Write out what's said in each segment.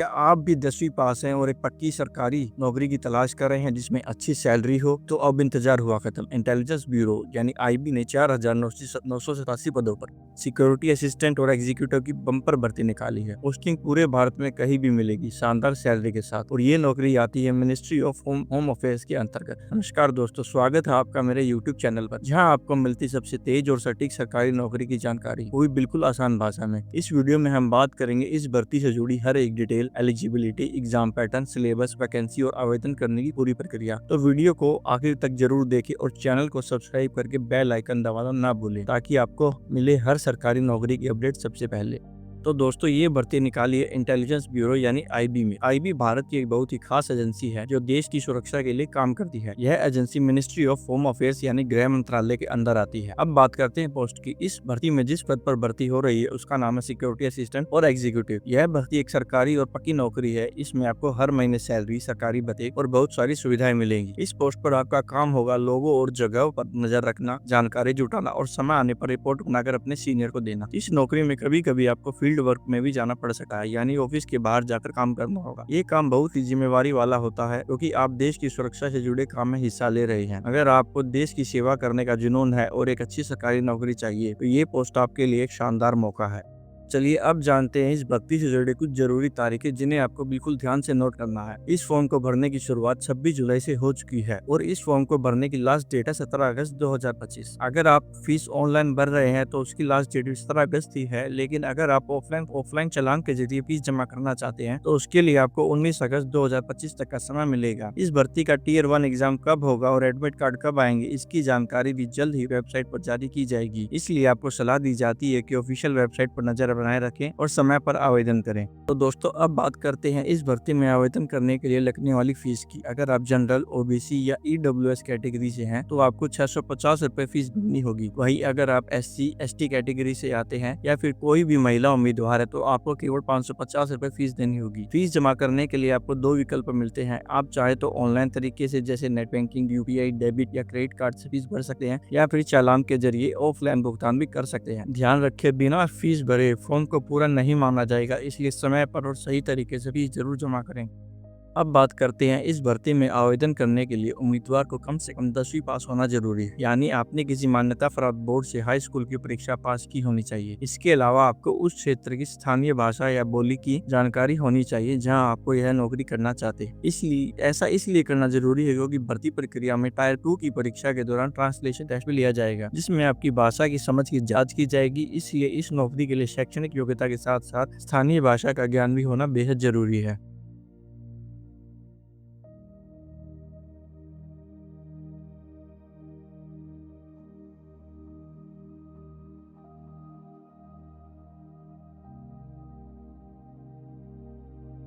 क्या आप भी 10वीं पास हैं और एक पक्की सरकारी नौकरी की तलाश कर रहे हैं जिसमें अच्छी सैलरी हो? तो अब इंतजार हुआ खत्म। इंटेलिजेंस ब्यूरो यानी आईबी ने 4,987 पदों पर सिक्योरिटी असिस्टेंट और एग्जीक्यूटिव की बम्पर भर्ती निकाली है। पोस्टिंग पूरे भारत में कहीं भी मिलेगी, शानदार सैलरी के साथ। और ये नौकरी आती है मिनिस्ट्री ऑफ होम अफेयर्स के अंतर्गत। नमस्कार दोस्तों, स्वागत है आपका मेरे यूट्यूब चैनल पर, जहाँ आपको मिलती सबसे तेज और सटीक सरकारी नौकरी की जानकारी, वो भी बिल्कुल आसान भाषा में। इस वीडियो में हम बात करेंगे इस भर्ती से जुड़ी हर एक detail, eligibility, exam pattern, syllabus, vacancy और आवेदन करने की पूरी प्रक्रिया। तो वीडियो को आखिर तक जरूर देखें और चैनल को सब्सक्राइब करके बेल आइकन दबाना ना भूलें, ताकि आपको मिले हर सरकारी नौकरी की अपडेट सबसे पहले। तो दोस्तों, ये भर्ती निकाली है इंटेलिजेंस ब्यूरो यानी आईबी में। आईबी भारत की एक बहुत ही खास एजेंसी है जो देश की सुरक्षा के लिए काम करती है। यह agency ministry of home affairs यानी गृह मंत्रालय के अंदर आती है। अब बात करते हैं पोस्ट की। इस भर्ती में जिस पद पर भर्ती हो रही है उसका नाम है सिक्योरिटी असिस्टेंट और एग्जीक्यूटिव। यह भर्ती एक सरकारी और पक्की नौकरी है। इसमें आपको हर महीने सैलरी, सरकारी भत्ते और बहुत सारी सुविधाएं मिलेंगी। इस पोस्ट पर आपका काम होगा लोगों और जगह पर नजर रखना, जानकारी जुटाना और समय आने पर रिपोर्ट बनाकर अपने सीनियर को देना। इस नौकरी में कभी कभी आपको फील्ड वर्क में भी जाना पड़ सकता है, यानी ऑफिस के बाहर जाकर काम करना होगा। ये काम बहुत ही जिम्मेवारी वाला होता है, क्योंकि आप देश की सुरक्षा से जुड़े काम में हिस्सा ले रहे हैं। अगर आपको देश की सेवा करने का जुनून है और एक अच्छी सरकारी नौकरी चाहिए, तो ये पोस्ट आपके लिए एक शानदार मौका है। चलिए अब जानते हैं इस भर्ती से जुड़े कुछ जरूरी तारीखें, जिन्हें आपको बिल्कुल ध्यान से नोट करना है। इस फॉर्म को भरने की शुरुआत 26 जुलाई से हो चुकी है और इस फॉर्म को भरने की लास्ट डेट है 17 अगस्त 2025। अगर आप फीस ऑनलाइन भर रहे हैं तो उसकी लास्ट डेट 17 अगस्त ही है, लेकिन अगर आप ऑफलाइन चालान के जरिए फीस जमा करना चाहते हैं तो उसके लिए आपको 19 अगस्त 2025 तक का समय मिलेगा। इस भर्ती का टीयर 1 एग्जाम कब होगा और एडमिट कार्ड कब आएंगे, इसकी जानकारी भी जल्द ही वेबसाइट पर जारी की जाएगी। इसलिए आपको सलाह दी जाती है कि ऑफिशियल वेबसाइट पर नजर बनाए रखें और समय पर आवेदन करें। तो दोस्तों, अब बात करते हैं इस भर्ती में आवेदन करने के लिए लगने वाली फीस की। अगर आप जनरल, ओबीसी या ईडब्ल्यूएस कैटेगरी से हैं तो आपको 650 रुपए फीस भरनी होगी। वहीं अगर आप एससी, एसटी कैटेगरी से आते हैं या फिर कोई भी महिला उम्मीदवार है तो आपको केवल 550 रुपए फीस देनी होगी। फीस जमा करने के लिए आपको 2 विकल्प मिलते हैं। आप चाहे तो ऑनलाइन तरीके से जैसे नेट बैंकिंग, यूपीआई, डेबिट या क्रेडिट कार्ड से फीस भर सकते हैं, या फिर चालान के जरिए ऑफलाइन भुगतान भी कर सकते हैं। ध्यान रखें, बिना फीस भरे फॉर्म को पूरा नहीं माना जाएगा, इसलिए समय पर और सही तरीके से फीस जरूर जमा करें। अब बात करते हैं इस भर्ती में आवेदन करने के लिए उम्मीदवार को कम से कम 10वीं पास होना जरूरी है, यानी आपने किसी मान्यता प्राप्त बोर्ड से हाई स्कूल की परीक्षा पास की होनी चाहिए। इसके अलावा आपको उस क्षेत्र की स्थानीय भाषा या बोली की जानकारी होनी चाहिए जहां आपको यह नौकरी करना चाहते हैं। इसलिए करना जरूरी है क्योंकि भर्ती प्रक्रिया में टायर 2 की परीक्षा के दौरान ट्रांसलेशन टेस्ट भी लिया जाएगा, जिसमें आपकी भाषा की समझ की जाँच की जाएगी। इसलिए इस नौकरी के लिए शैक्षणिक योग्यता के साथ साथ स्थानीय भाषा का ज्ञान भी होना बेहद जरूरी है।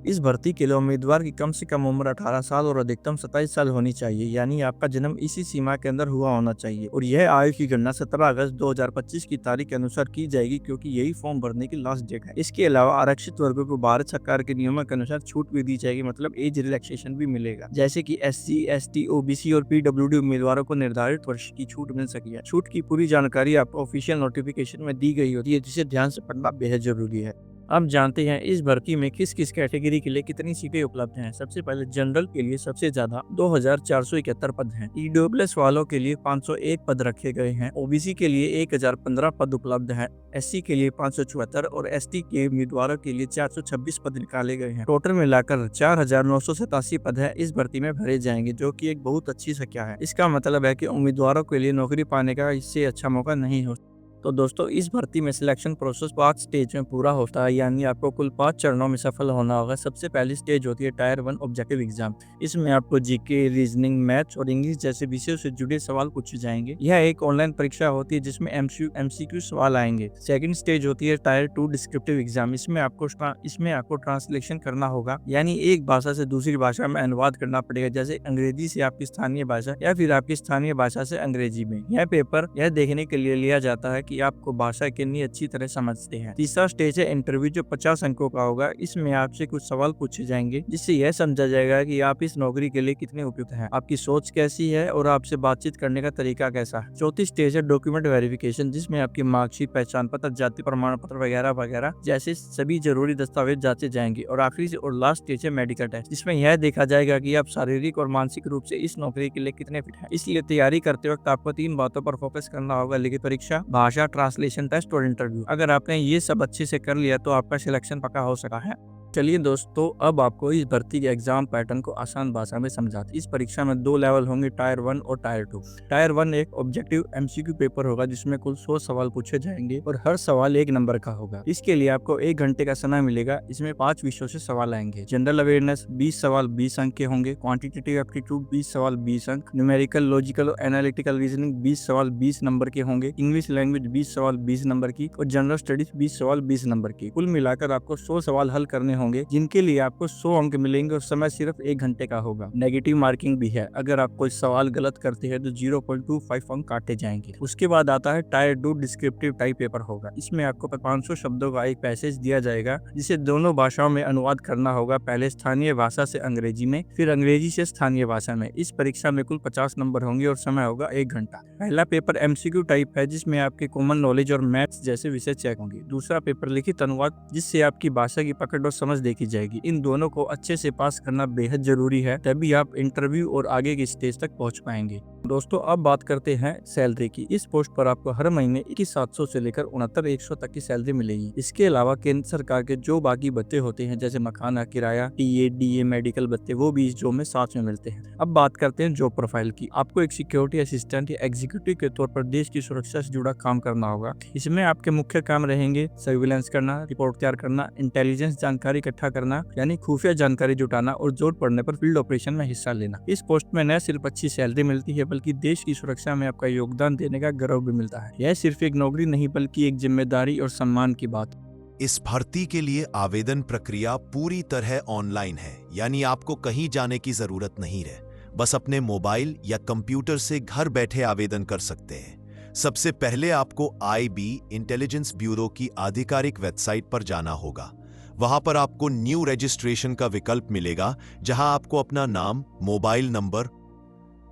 इस भर्ती के लिए उम्मीदवार की कम से कम उम्र 18 साल और अधिकतम 27 साल होनी चाहिए, यानी आपका जन्म इसी सीमा के अंदर हुआ होना चाहिए। और यह आयु की गणना 17 अगस्त 2025 की तारीख के अनुसार की जाएगी, क्योंकि यही फॉर्म भरने की लास्ट डेट है। इसके अलावा आरक्षित वर्गों को भारत सरकार के नियमों के अनुसार छूट भी दी जाएगी, मतलब एज रिलैक्सेशन भी मिलेगा, जैसे कि SC, ST, OBC और PWD उम्मीदवारों को निर्धारित वर्ष की छूट मिल सकी है। छूट की पूरी जानकारी आपको ऑफिशियल नोटिफिकेशन में दी गई होती है, जिसे ध्यान से पढ़ना बेहद जरूरी है। अब जानते हैं इस भर्ती में किस किस कैटेगरी के लिए कितनी सीटें उपलब्ध हैं। सबसे पहले जनरल के लिए सबसे ज्यादा 2471 पद हैं। ईडब्ल्यूएस वालों के लिए 501 पद रखे गए हैं। ओबीसी के लिए 1015 पद उपलब्ध हैं। एससी के लिए 574 और एसटी के उम्मीदवारों के लिए 426 पद निकाले गए हैं। टोटल मिलाकर 4987 पद है इस भर्ती में भरे जाएंगे, जो कि एक बहुत अच्छी संख्या है। इसका मतलब है कि उम्मीदवारों के लिए नौकरी पाने का इससे अच्छा मौका नहीं हो। तो दोस्तों, इस भर्ती में सिलेक्शन प्रोसेस 5 स्टेज में पूरा होता है, यानी आपको कुल 5 चरणों में सफल होना होगा। सबसे पहली स्टेज होती है टायर 1 ऑब्जेक्टिव एग्जाम। इसमें आपको जीके, रीजनिंग, मैथ्स और इंग्लिश जैसे विषयों से जुड़े सवाल पूछे जाएंगे। यह एक ऑनलाइन परीक्षा होती है जिसमें MCQ सवाल आएंगे। सेकंड स्टेज होती है टायर 2 डिस्क्रिप्टिव एग्जाम। इसमें आपको ट्रांसलेशन करना होगा, यानी एक भाषा से दूसरी भाषा में अनुवाद करना पड़ेगा, जैसे अंग्रेजी से आपकी स्थानीय भाषा या फिर आपकी स्थानीय भाषा से अंग्रेजी में। यह पेपर यह देखने के लिए लिया जाता है कि कि आपको भाषा कितनी अच्छी तरह समझते हैं। तीसरा स्टेज है इंटरव्यू, जो 50 अंकों का होगा। इसमें आपसे कुछ सवाल पूछे जाएंगे जिससे यह समझा जाएगा कि आप इस नौकरी के लिए कितने उपयुक्त हैं, आपकी सोच कैसी है और आपसे बातचीत करने का तरीका कैसा है। चौथी स्टेज है डॉक्यूमेंट वेरिफिकेशन, जिसमें आपकी मार्कशीट, पहचान पत्र, जाति प्रमाण पत्र वगैरह वगैरह जैसे सभी जरूरी दस्तावेज जांचे जाएंगे। और आखिरी और लास्ट स्टेज है मेडिकल टेस्ट, जिसमें यह देखा जाएगा कि आप शारीरिक और मानसिक रूप से इस नौकरी के लिए कितने फिट हैं। इसलिए तैयारी करते वक्त आपको 3 बातों पर फोकस करना होगा: लिखित परीक्षा, भाषा, ट्रांसलेशन टेस्ट और इंटरव्यू। अगर आपने ये सब अच्छे से कर लिया तो आपका सिलेक्शन पक्का हो सका है। चलिए दोस्तों, अब आपको इस भर्ती के एग्जाम पैटर्न को आसान भाषा में समझाते। इस परीक्षा में 2 लेवल होंगे, टायर 1 और टायर 2। टायर 1 एक ऑब्जेक्टिव एमसीक्यू पेपर होगा जिसमें कुल 100 सवाल पूछे जाएंगे और हर सवाल 1 नंबर का होगा। इसके लिए आपको 1 घंटे का समय मिलेगा। इसमें 5 विषयों से सवाल आएंगे। जनरल अवेयरनेस 20 सवाल 20 अंक के होंगे, क्वांटिटेटिव एप्टीट्यूड 20 सवाल 20 अंक, न्यूमेरिकल, लॉजिकल और एनालिटिकल रीजनिंग 20 सवाल 20 नंबर के होंगे, इंग्लिश लैंग्वेज 20 सवाल 20 नंबर की और जनरल स्टडीज 20 सवाल 20 नंबर की। कुल मिलाकर आपको 100 सवाल हल करने होंगे, जिनके लिए आपको 100 अंक मिलेंगे और समय सिर्फ 1 घंटे का होगा। नेगेटिव मार्किंग भी है, अगर आप कोई सवाल गलत करते हैं तो 0.25 अंक काटे जाएंगे। उसके बाद आता है टायर 2, डिस्क्रिप्टिव टाइप पेपर होगा। इसमें आपको 500 शब्दों का एक पैसेज दिया जाएगा जिसे दोनों भाषाओं में अनुवाद करना होगा, पहले स्थानीय भाषा से अंग्रेजी में, फिर अंग्रेजी से स्थानीय भाषा में। इस परीक्षा में कुल 50 नंबर होंगे और समय होगा 1 घंटा। पहला पेपर एमसीक्यू टाइप है, जिसमें आपके कॉमन नॉलेज और मैथ्स जैसे विषय चेक होंगे। दूसरा पेपर लिखित अनुवाद, जिससे आपकी भाषा की पकड़ और समझ देखी जाएगी। इन दोनों को अच्छे से पास करना बेहद जरूरी है, तभी आप इंटरव्यू और आगे की स्टेज तक पहुंच पाएंगे। दोस्तों, अब बात करते हैं सैलरी की। इस पोस्ट पर आपको हर महीने 21,700 से लेकर 69,100 तक की सैलरी मिलेगी। इसके अलावा केंद्र सरकार के जो बाकी भत्ते होते हैं, जैसे मकान किराया, टीए, डीए, मेडिकल भत्ते, वो भी इस जॉब में साथ में मिलते हैं। अब बात करते हैं जॉब प्रोफाइल की। आपको एक सिक्योरिटी असिस्टेंट या एग्जीक्यूटिव के तौर पर देश की सुरक्षा से जुड़ा काम करना होगा। इसमें आपके मुख्य काम रहेंगे सर्विलांस करना, रिपोर्ट तैयार करना, इंटेलिजेंस जानकारी इकट्ठा करना यानी खुफिया जानकारी जुटाना और जरूरत पड़ने पर फील्ड ऑपरेशन में हिस्सा लेना। इस पोस्ट में न सिर्फ अच्छी सैलरी मिलती है, बल्कि देश की सुरक्षा में आपका योगदान देने का गर्व भी मिलता है। यह सिर्फ एक नौकरी नहीं, बल्कि एक जिम्मेदारी और सम्मान की बात। इस भर्ती के लिए आवेदन प्रक्रिया पूरी तरह ऑनलाइन है, यानी आपको कहीं जाने की जरूरत नहीं है। बस अपने मोबाइल या कंप्यूटर से घर बैठे आवेदन कर सकते हैं। सबसे पहले आपको IB इंटेलिजेंस ब्यूरो की आधिकारिक वेबसाइट पर जाना होगा। वहां पर आपको न्यू रजिस्ट्रेशन का विकल्प मिलेगा, जहां आपको अपना नाम, मोबाइल नंबर,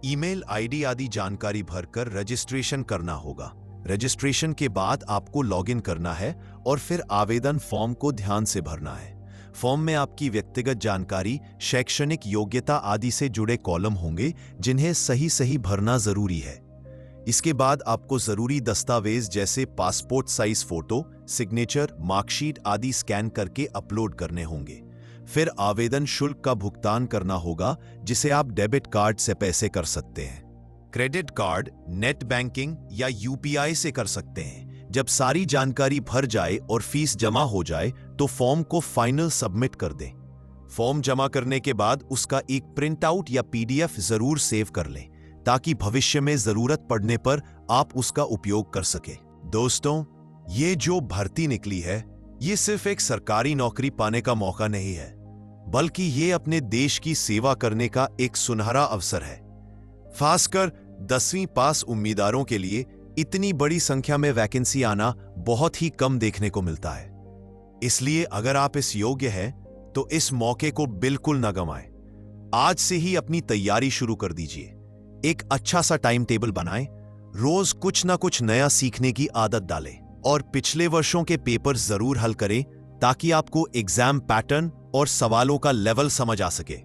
ईमेल आईडी आदि जानकारी भरकर रजिस्ट्रेशन करना होगा। रजिस्ट्रेशन के बाद आपको लॉगिन करना है और फिर आवेदन फॉर्म को ध्यान से भरना है। फॉर्म में आपकी व्यक्तिगत जानकारी, शैक्षणिक योग्यता आदि से जुड़े कॉलम होंगे, जिन्हें सही सही भरना जरूरी है। इसके बाद आपको जरूरी दस्तावेज जैसे passport size photo, signature, marksheet आदि स्कैन करके अपलोड करने होंगे। फिर आवेदन शुल्क का भुगतान करना होगा, जिसे आप डेबिट कार्ड से पैसे कर सकते हैं। क्रेडिट कार्ड, नेट बैंकिंग या UPI से कर सकते हैं। जब सारी जानकारी भर जाए और फीस जमा हो जाए तो फॉर्म को फाइनल सबमिट कर दें। फॉर्म जमा करने के बाद उसका एक प्रिंट आउट या PDF जरूर सेव कर लें, ताकि भविष्य में जरूरत पड़ने पर आप उसका उपयोग कर सके। दोस्तों, ये जो भर्ती निकली है, ये सिर्फ एक सरकारी नौकरी पाने का मौका नहीं है, बल्कि ये अपने देश की सेवा करने का एक सुनहरा अवसर है। खासकर 10वीं पास उम्मीदवारों के लिए इतनी बड़ी संख्या में वैकेंसी आना बहुत ही कम देखने को मिलता है। इसलिए अगर आप इस योग्य हैं, तो इस मौके को बिल्कुल न गंवाएं। आज से ही अपनी तैयारी शुरू कर दीजिए। एक अच्छा सा टाइम टेबल बनाएं, रोज कुछ ना कुछ नया सीखने की आदत डालें और पिछले वर्षों के पेपर जरूर हल करें, ताकि आपको एग्जाम पैटर्न और सवालों का लेवल समझ आ सके।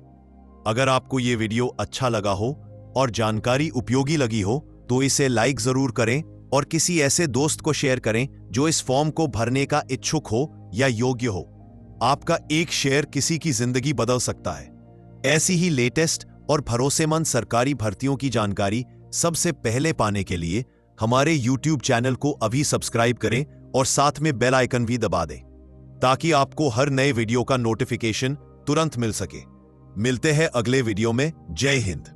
अगर आपको यह वीडियो अच्छा लगा हो और जानकारी उपयोगी लगी हो, तो इसे लाइक जरूर करें और किसी ऐसे दोस्त को शेयर करें जो इस फॉर्म को भरने का इच्छुक हो या योग्य हो। आपका एक शेयर किसी की जिंदगी बदल सकता है। ऐसी ही लेटेस्ट और भरोसेमंद सरकारी भर्तियों की जानकारी सबसे पहले पाने के लिए हमारे YouTube चैनल को अभी सब्सक्राइब करें और साथ में बेल आइकन भी दबा दें, ताकि आपको हर नए वीडियो का नोटिफिकेशन तुरंत मिल सके। मिलते हैं अगले वीडियो में। जय हिंद।